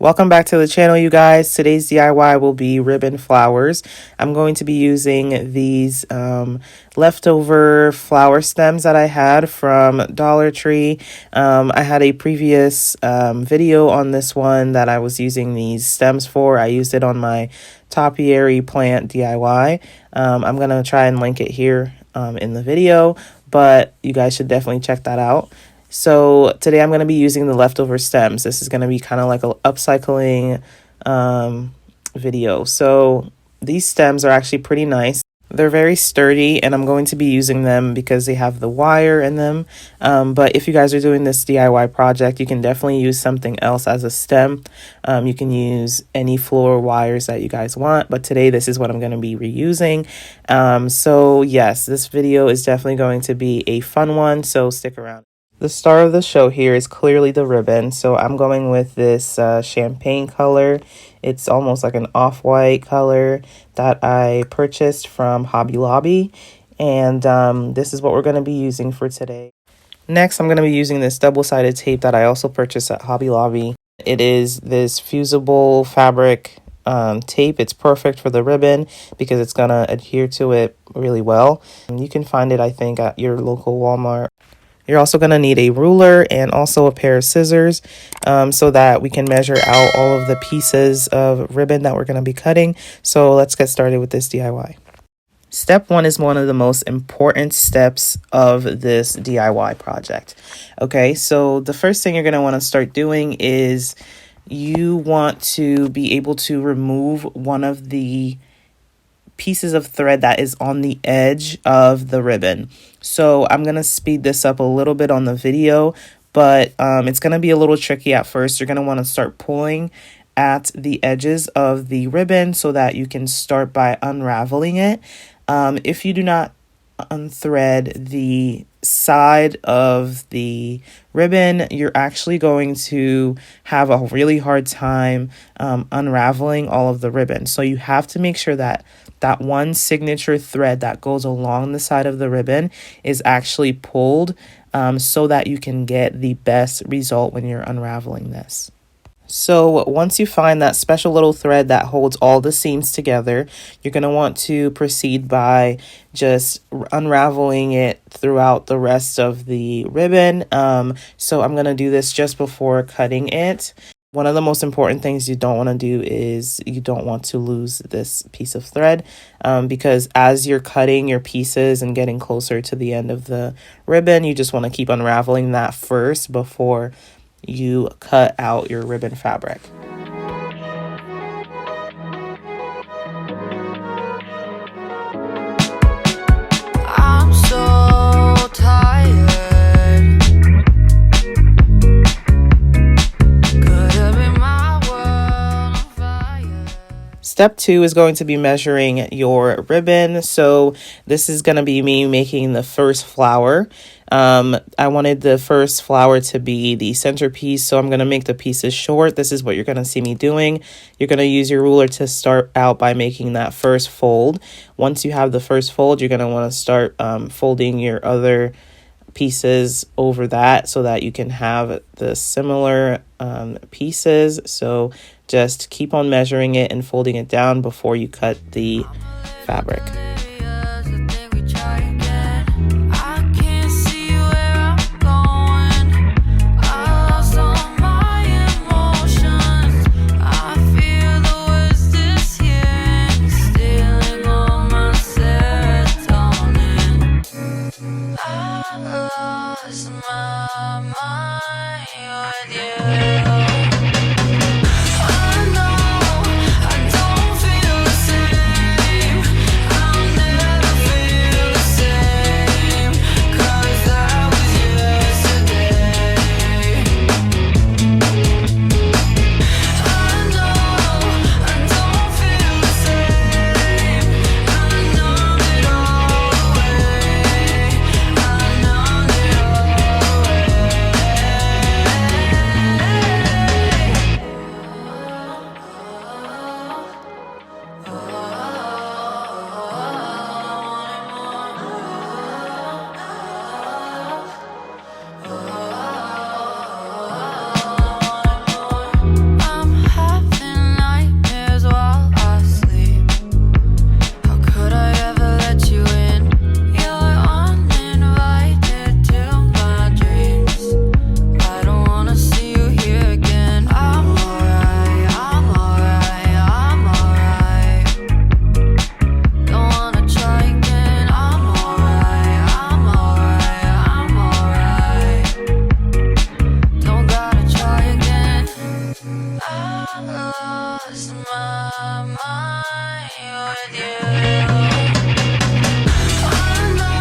Welcome back to the channel, you guys. Today's DIY will be ribbon flowers. I'm going to be using these leftover flower stems that I had from Dollar Tree. I had a previous video on this one that I was using these stems for. I used it on my topiary plant DIY. I'm going to try and link it here in the video, but you guys should definitely check that out. So today I'm going to be using the leftover stems. This is going to be kind of like an upcycling video. So these stems are actually pretty nice. They're very sturdy, and I'm going to be using them because they have the wire in them. But if you guys are doing this DIY project, you can definitely use something else as a stem. You can use any floor wires that you guys want, but today this is what I'm going to be reusing. So yes, this video is definitely going to be a fun one, so stick around. The star of the show here is clearly the ribbon, so I'm going with this champagne color. It's almost like an off-white color that I purchased from Hobby Lobby, and this is what we're going to be using for today. Next, I'm going to be using this double-sided tape that I also purchased at Hobby Lobby. It is this fusible fabric tape. It's perfect for the ribbon because it's going to adhere to it really well. You can find it, I think, at your local Walmart. You're also going to need a ruler and also a pair of scissors so that we can measure out all of the pieces of ribbon that we're going to be cutting. So let's get started with this DIY. Step one is one of the most important steps of this DIY project. Okay, so the first thing you're going to want to start doing is you want to be able to remove one of the pieces of thread that is on the edge of the ribbon. So I'm going to speed this up a little bit on the video, but it's going to be a little tricky at first. You're going to want to start pulling at the edges of the ribbon so that you can start by unraveling it. If you do not unthread the side of the ribbon, you're actually going to have a really hard time unraveling all of the ribbon. So you have to make sure that that one signature thread that goes along the side of the ribbon is actually pulled so that you can get the best result when you're unraveling this. So once you find that special little thread that holds all the seams together, you're going to want to proceed by just unraveling it throughout the rest of the ribbon. So I'm going to do this just before cutting it. One of the most important things you don't want to do is you don't want to lose this piece of thread because as you're cutting your pieces and getting closer to the end of the ribbon, you just want to keep unraveling that first before you cut out your ribbon fabric. I'm so tired. Step two is going to be measuring your ribbon. So this is going to be me making the first flower. I wanted the first flower to be the centerpiece, so I'm going to make the pieces short. This is what you're going to see me doing. You're going to use your ruler to start out by making that first fold. Once you have the first fold, you're going to want to start folding your other pieces over that so that you can have the similar pieces. So just keep on measuring it and folding it down before you cut the fabric. lost my mind with you. I know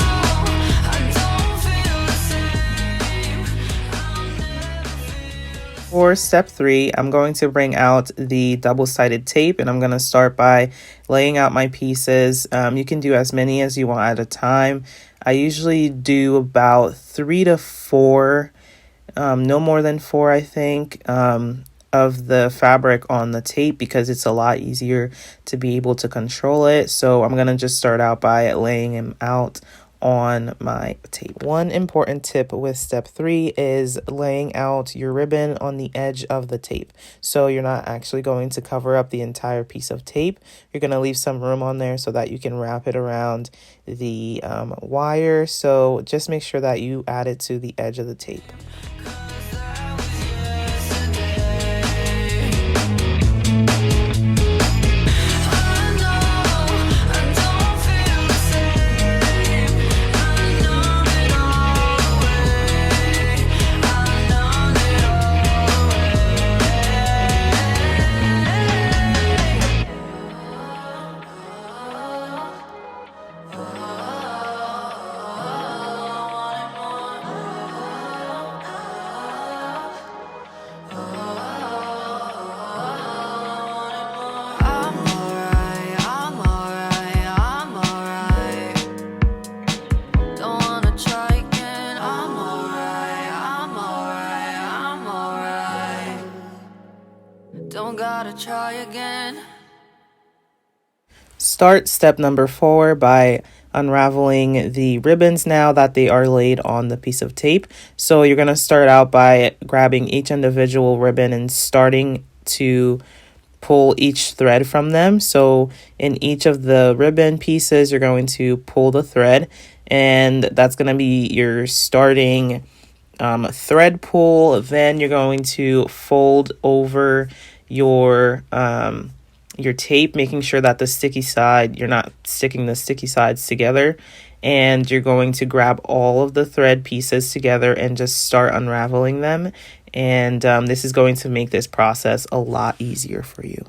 I don't feel the same. I'll never feel. For step 3, I'm going to bring out the double-sided tape, and I'm going to start by laying out my pieces. You can do as many as you want at a time. I usually do about 3 to 4, no more than 4, I think, of the fabric on the tape, because it's a lot easier to be able to control it. So I'm going to just start out by laying them out on my tape. One important tip with step 3 is laying out your ribbon on the edge of the tape. So you're not actually going to cover up the entire piece of tape. You're going to leave some room on there so that you can wrap it around the wire. So just make sure that you add it to the edge of the tape. Don't gotta try again. Start step number 4 by unraveling the ribbons now that they are laid on the piece of tape. So you're going to start out by grabbing each individual ribbon and starting to pull each thread from them. So in each of the ribbon pieces, you're going to pull the thread, and that's going to be your starting thread pull. Then you're going to fold over your tape, making sure that the sticky side, you're not sticking the sticky sides together, and you're going to grab all of the thread pieces together and just start unraveling them. And this is going to make this process a lot easier for you.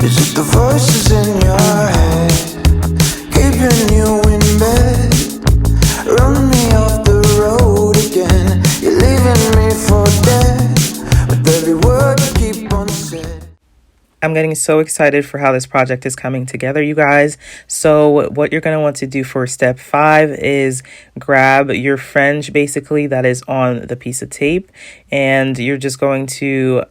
Is it the voices in your head keeping you in bed? Run me off the road again. You're leaving me for dead with every word you keep on saying. I'm getting so excited for how this project is coming together, you guys. So what you're going to want to do for step 5 is grab your fringe, basically, that is on the piece of tape, and you're just going to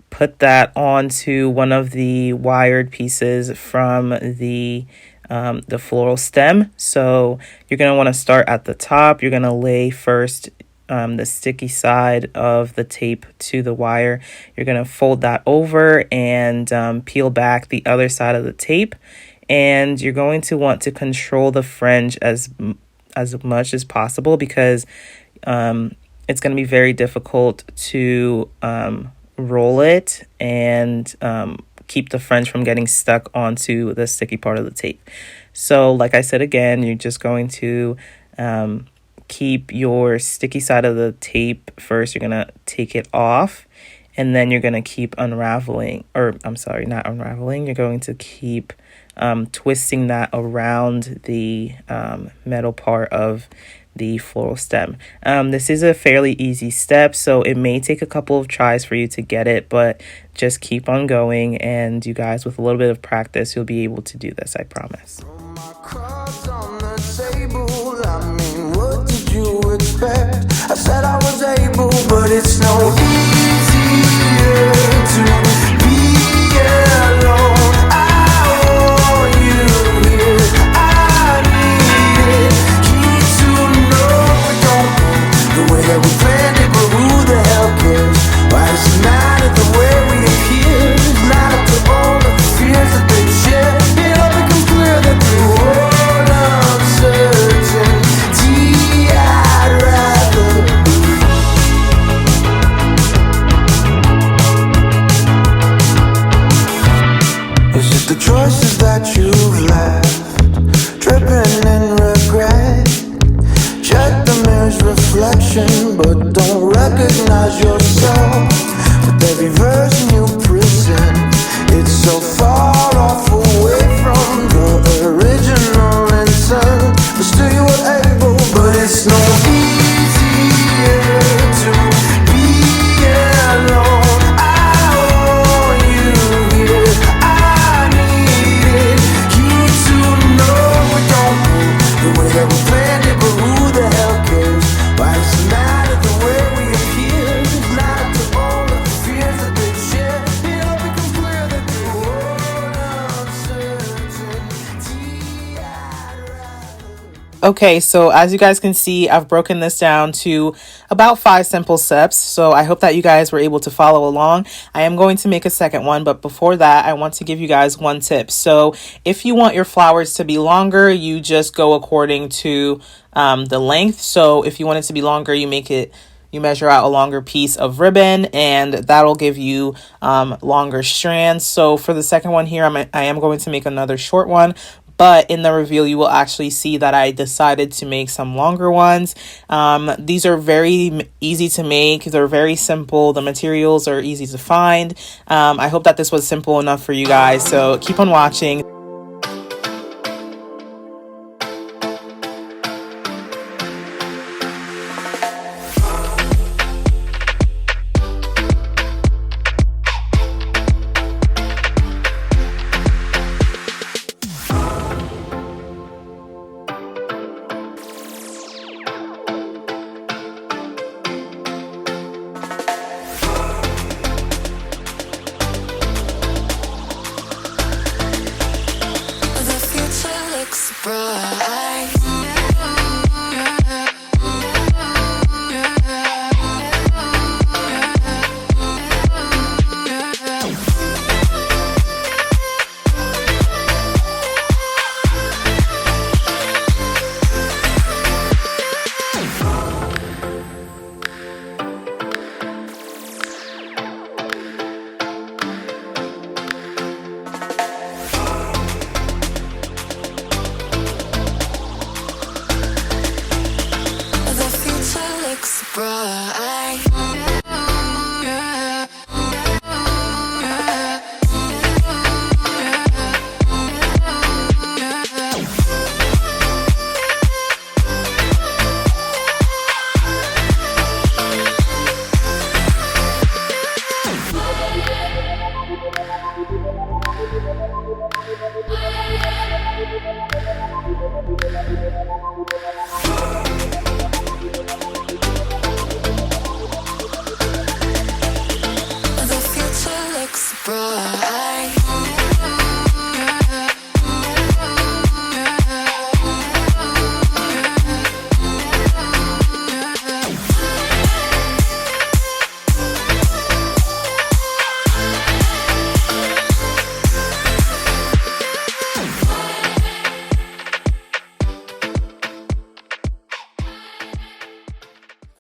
put that onto one of the wired pieces from the floral stem. So you're going to want to start at the top. You're going to lay first the sticky side of the tape to the wire. You're going to fold that over and peel back the other side of the tape. And you're going to want to control the fringe as much as possible, because it's going to be very difficult to roll it and keep the fringe from getting stuck onto the sticky part of the tape. So like I said again, you're just going to keep your sticky side of the tape first. You're going to take it off, and then you're going to keep unraveling, or I'm sorry, not unraveling. You're going to keep twisting that around the metal part of the floral stem. This is a fairly easy step, so it may take a couple of tries for you to get it, but just keep on going, and you guys, with a little bit of practice, you'll be able to do this, I promise. My cards on the table, I mean, what did you expect? I said I was able, but it's no easier to be alone. I want you here, I need it. Need to know we don't go the way that we planned it, but who the hell cares? Why does it matter the way we appear? It's not up to all of the fears that they share. It all becomes clear that through all uncertainty, I'd rather be. choices that you've left, dripping in regret. Check the mirror's reflection, but don't recognize yourself. With every version you present, it's so far off away from the original intent. But still you were able, but it's no easier to be alone. I want you here, I need you to know we don't move the way that we planned it, but who the hell cares? Why does it matter the way we appear? Not to all of the fears that they share. It all becomes clear that the world uncertainty I'd rather. Okay, so as you guys can see, I've broken this down to about 5 simple steps. So I hope that you guys were able to follow along. I am going to make a second one, but before that, I want to give you guys one tip. So if you want your flowers to be longer, you just go according to the length. So if you want it to be longer, you measure out a longer piece of ribbon, and that'll give you longer strands. So for the second one here, I am going to make another short one. But in the reveal, you will actually see that I decided to make some longer ones. These are very easy to make. They're very simple. The materials are easy to find. I hope that this was simple enough for you guys. So keep on watching. The future looks bright. The future looks bright.